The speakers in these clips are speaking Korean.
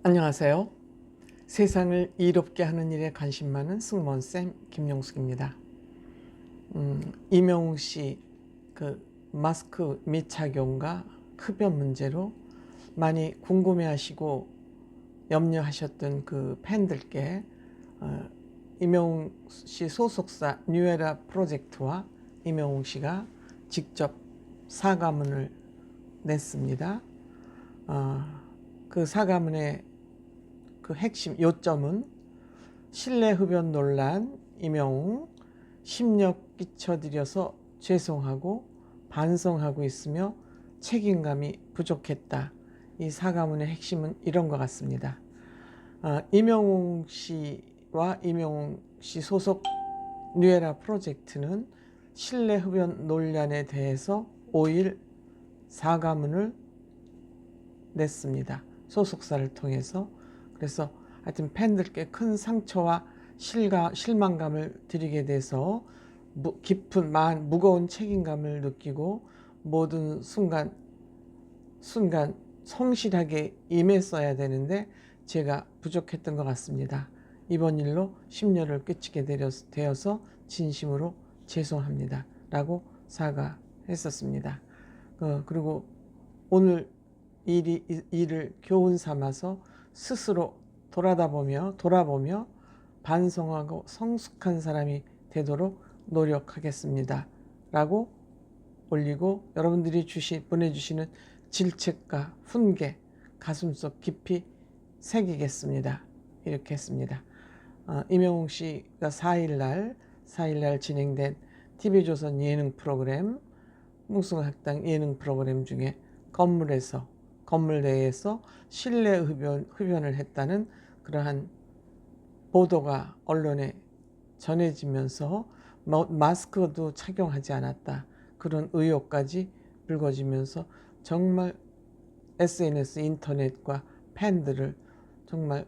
안녕하세요. 세상을 이롭게 하는 일에 관심 많은 승무원쌤 김용숙입니다. 이명웅 씨 마스크 미착용과 흡연 문제로 많이 궁금해하시고 염려하셨던 그 팬들께 이명웅 씨 소속사 뉴에라 프로젝트와 이명웅 씨가 직접 사과문을 냈습니다. 그 사과문의 그 핵심 요점은 실내 흡연 논란 이명웅 심려 끼쳐드려서 죄송하고 반성하고 있으며 책임감이 부족했다. 이 사과문의 핵심은 이런 것 같습니다. 이명웅 씨와 이명웅 씨 소속 뉴에라 프로젝트는 실내 흡연 논란에 대해서 5일 사과문을 냈습니다. 소속사를 통해서. 그래서 하여튼 팬들께 큰 상처와 실망감을 드리게 돼서 깊은 무거운 책임감을 느끼고 모든 순간 성실하게 임했어야 되는데 제가 부족했던 것 같습니다. 이번 일로 심려를 끼치게 되어서 진심으로 죄송합니다. 라고 사과했었습니다. 그리고 오늘 일을 교훈 삼아서 스스로 돌아보며 반성하고 성숙한 사람이 되도록 노력하겠습니다. 라고 올리고 여러분들이 보내주시는 질책과 훈계 가슴속 깊이 새기겠습니다. 이렇게 했습니다. 이명웅 씨가 4일날 진행된 TV조선 예능 프로그램 뭉숭학당 예능 프로그램 중에 건물 내에서 실내 흡연을 했다는 그러한 보도가 언론에 전해지면서 마스크도 착용하지 않았다. 그런 의혹까지 불거지면서 정말 SNS 인터넷과 팬들을 정말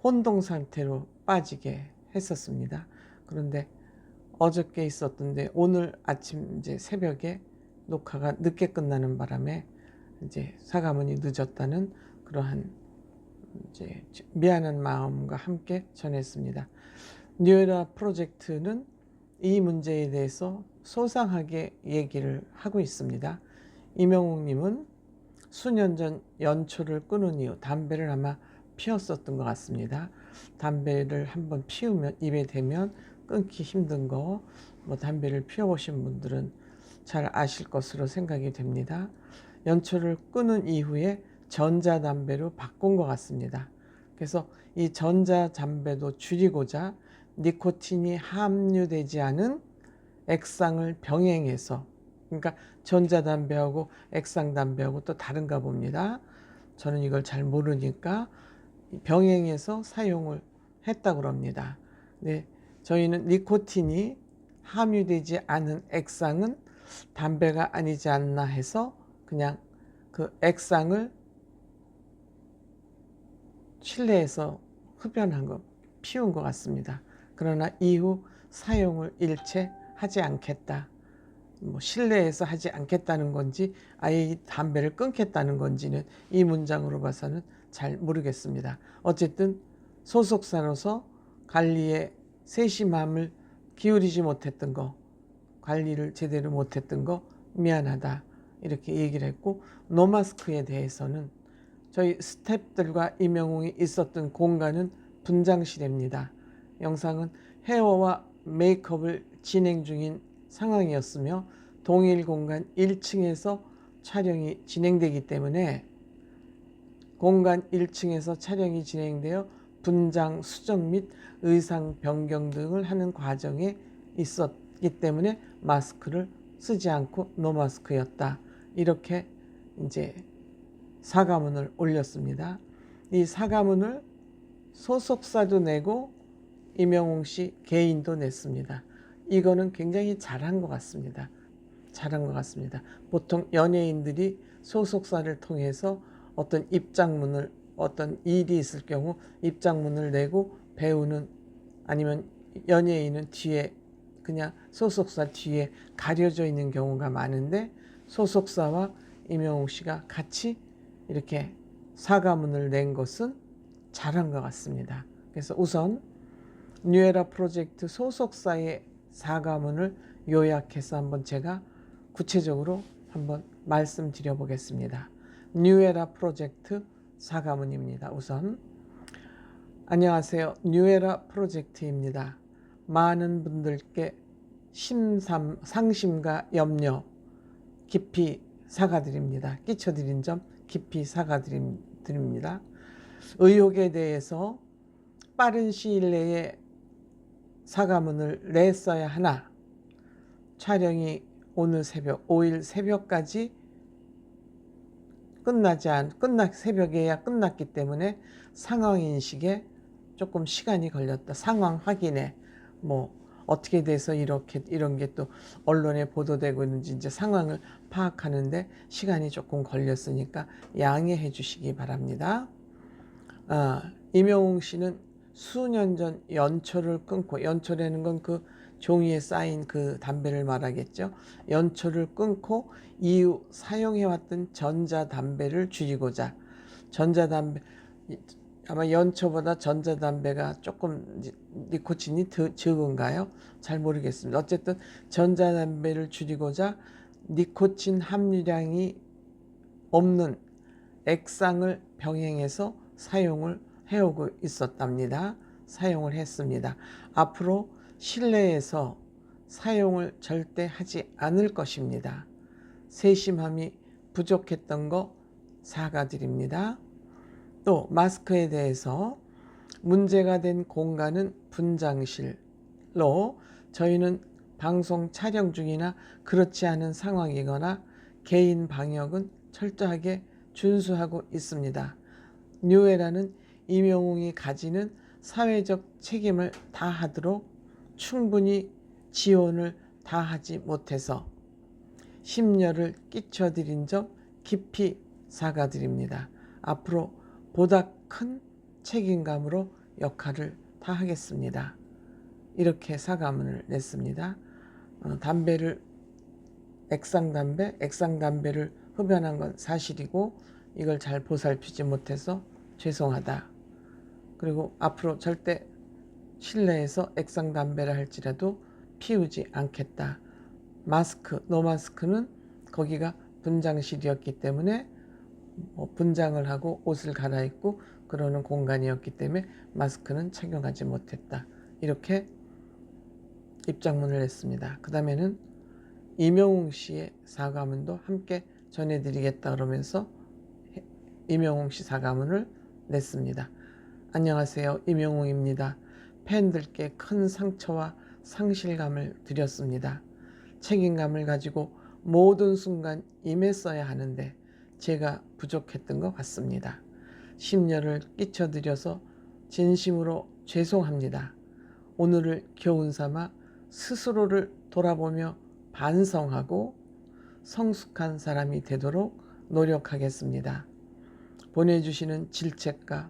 혼동 상태로 빠지게 했었습니다. 그런데 어저께 있었던데 오늘 아침 이제 새벽에 녹화가 늦게 끝나는 바람에 이제 사과문이 늦었다는 그러한 이제 미안한 마음과 함께 전했습니다. 뉴에라 프로젝트는 이 문제에 대해서 소상하게 얘기를 하고 있습니다. 이명웅님은 수년 전 연초를 끊은 이후 담배를 아마 피웠었던 것 같습니다. 담배를 한번 피우면 입에 대면 끊기 힘든 거 담배를 피워보신 분들은 잘 아실 것으로 생각이 됩니다. 연초를 끊은 이후에 전자담배로 바꾼 것 같습니다. 그래서 이 전자담배도 줄이고자 니코틴이 함유되지 않은 액상을 병행해서, 그러니까 전자담배하고 액상담배하고 또 다른가 봅니다. 저는 이걸 잘 모르니까 병행해서 사용을 했다고 합니다. 네, 저희는 니코틴이 함유되지 않은 액상은 담배가 아니지 않나 해서 그냥 그 액상을 실내에서 피운 것 같습니다. 그러나 이후 사용을 일체 하지 않겠다. 실내에서 하지 않겠다는 건지 아예 담배를 끊겠다는 건지는 이 문장으로 봐서는 잘 모르겠습니다. 어쨌든 소속사로서 관리에 세심함을 기울이지 못했던 거, 관리를 제대로 못했던 거 미안하다. 이렇게 얘기를 했고, 노마스크에 대해서는 저희 스태프들과 이명웅이 있었던 공간은 분장실입니다. 영상은 헤어와 메이크업을 진행 중인 상황이었으며 동일 공간 1층에서 촬영이 진행되기 때문에 공간 1층에서 촬영이 진행되어 분장, 수정 및 의상 변경 등을 하는 과정에 있었기 때문에 마스크를 쓰지 않고 노마스크였다. 이렇게 이제 사과문을 올렸습니다. 이 사과문을 소속사도 내고 이명웅 씨 개인도 냈습니다. 이거는 굉장히 잘한 것 같습니다. 보통 연예인들이 소속사를 통해서 어떤 일이 있을 경우 입장문을 내고 배우는 아니면 연예인은 뒤에 그냥 소속사 뒤에 가려져 있는 경우가 많은데 소속사와 이명웅 씨가 같이 이렇게 사과문을 낸 것은 잘한 것 같습니다. 그래서 우선 뉴에라 프로젝트 소속사의 사과문을 요약해서 한번 제가 구체적으로 한번 말씀드려 보겠습니다. 뉴에라 프로젝트 사과문입니다. 우선 안녕하세요. 뉴에라 프로젝트입니다. 많은 분들께 상심과 염려 깊이 사과드립니다. 끼쳐드린 점 깊이 사과드립니다. 의혹에 대해서 빠른 시일 내에 사과문을 냈어야 하나 촬영이 오늘 새벽 5일 새벽까지 새벽에야 끝났기 때문에 상황 인식에 조금 시간이 걸렸다. 상황 확인에 뭐 어떻게 돼서 이런 게 또 언론에 보도되고 있는지 이제 상황을 파악하는데 시간이 조금 걸렸으니까 양해해 주시기 바랍니다. 임영웅 씨는 수년 전 연초를 끊고, 연초라는 건 그 종이에 쌓인 그 담배를 말하겠죠. 연초를 끊고 이후 사용해왔던 전자담배를 줄이고자, 전자담배 아마 연초보다 전자담배가 조금 니코틴이 적은가요? 잘 모르겠습니다. 어쨌든 전자담배를 줄이고자 니코틴 함유량이 없는 액상을 병행해서 사용을 해오고 있었답니다. 사용을 했습니다. 앞으로 실내에서 사용을 절대 하지 않을 것입니다. 세심함이 부족했던 거 사과드립니다. 또 마스크에 대해서 문제가 된 공간은 분장실로, 저희는 방송 촬영 중이나 그렇지 않은 상황이거나 개인 방역은 철저하게 준수하고 있습니다. 뉴에라는 임영웅이 가지는 사회적 책임을 다하도록 충분히 지원을 다하지 못해서 심려를 끼쳐드린 점 깊이 사과드립니다. 앞으로 보다 큰 책임감으로 역할을 다하겠습니다. 이렇게 사과문을 냈습니다. 액상담배를 흡연한 건 사실이고 이걸 잘 보살피지 못해서 죄송하다. 그리고 앞으로 절대 실내에서 액상담배를 할지라도 피우지 않겠다. 노마스크는 거기가 분장실이었기 때문에 분장을 하고 옷을 갈아입고 그러는 공간이었기 때문에 마스크는 착용하지 못했다. 이렇게 입장문을 냈습니다. 그 다음에는 임영웅 씨의 사과문도 함께 전해드리겠다 그러면서 임영웅 씨 사과문을 냈습니다. 안녕하세요. 임영웅입니다. 팬들께 큰 상처와 상실감을 드렸습니다. 책임감을 가지고 모든 순간 임했어야 하는데 제가 부족했던 것 같습니다. 심려를 끼쳐드려서 진심으로 죄송합니다. 오늘을 교훈 삼아 스스로를 돌아보며 반성하고 성숙한 사람이 되도록 노력하겠습니다. 보내주시는 질책과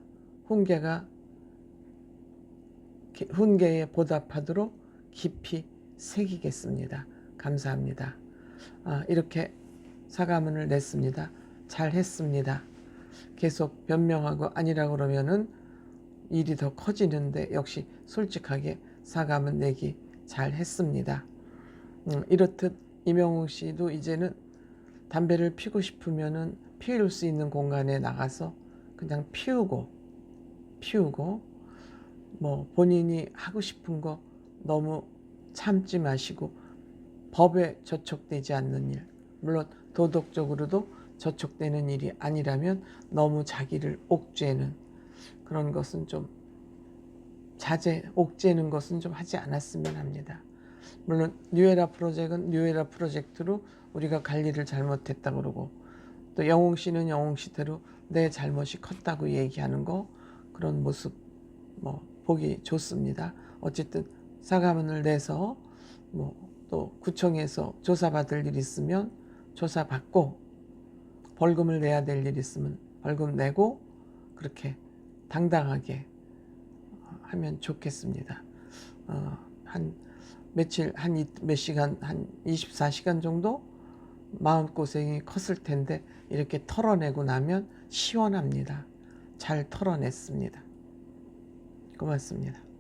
훈계에 보답하도록 깊이 새기겠습니다. 감사합니다. 이렇게 사과문을 냈습니다. 잘했습니다. 계속 변명하고 아니라고 그러면은 일이 더 커지는데 역시 솔직하게 사과문 내기 잘했습니다. 이렇듯 임영웅 씨도 이제는 담배를 피우고 싶으면은 피울 수 있는 공간에 나가서 그냥 피우고 뭐 본인이 하고 싶은 거 너무 참지 마시고 법에 저촉되지 않는 일, 물론 도덕적으로도 저촉되는 일이 아니라면 너무 자기를 옥죄는 그런 것은 좀 옥죄는 것은 좀 하지 않았으면 합니다. 물론 뉴에라 프로젝트는 뉴에라 프로젝트로 우리가 관리를 잘못했다 그러고 또 영웅 씨는 영웅 씨대로 내 잘못이 컸다고 얘기하는 거 그런 모습 보기 좋습니다. 어쨌든 사과문을 내서 또 구청에서 조사받을 일 있으면 조사받고 벌금을 내야 될 일 있으면 벌금 내고 그렇게 당당하게 하면 좋겠습니다. 몇 시간, 한 24시간 정도 마음고생이 컸을 텐데 이렇게 털어내고 나면 시원합니다. 잘 털어냈습니다. 고맙습니다.